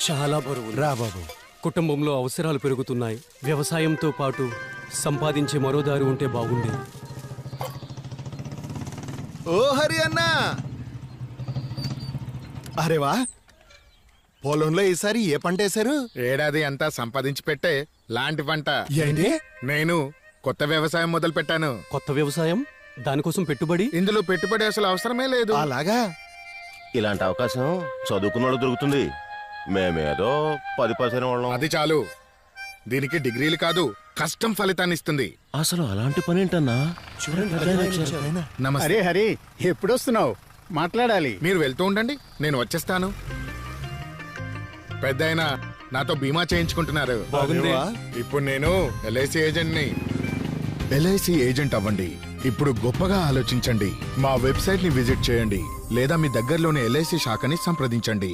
చాలా బరువు. రా బాబు. కుటుంబంలో అవసరాలు పెరుగుతున్నాయి. వ్యవసాయంతో పాటు సంపాదించే మరో దారి ఉంటే బాగుండేది. ఓ హరి అన్నా, అరే వా, పొలంలో ఈసారి ఏ పంట వేశారు? ఏడాది అంతా సంపాదించి పెట్టే లాంటి పంట. ఏంటి? నేను కొత్త వ్యవసాయం మొదలు పెట్టాను. కొత్త వ్యవసాయం? దానికోసం పెట్టుబడి? ఇందులో పెట్టుబడి అసలు అవసరమే లేదు. అలాగా? ఇలాంటి అవకాశం చదువుకున్నోడు దొరుకుతుంది. మేమేదో 10% వాళ్ళం. అది చాలు. దీనికి డిగ్రీలు కాదు, కష్టం ఫలితాన్ని ఇస్తుంది. అసలు అలాంటి పని ఏంటన్నా? నమస్తే. అరే హరి, ఎప్పుడొస్తున్నావు? మాట్లాడాలి. మీరు వెళ్తూ ఉండండి, నేను వచ్చేస్తాను. పెద్దయినా నాతో బీమా చేయించుకుంటున్నారు. బాగుంది. ఇప్పుడు నేను ఎల్ఐసి ఏజెంట్ని. ఎల్ఐసి ఏజెంట్ అవ్వండి. ఇప్పుడు గొప్పగా ఆలోచించండి. మా వెబ్సైట్ ని విజిట్ చేయండి లేదా మీ దగ్గరలోని ఎల్ఐసి శాఖని సంప్రదించండి.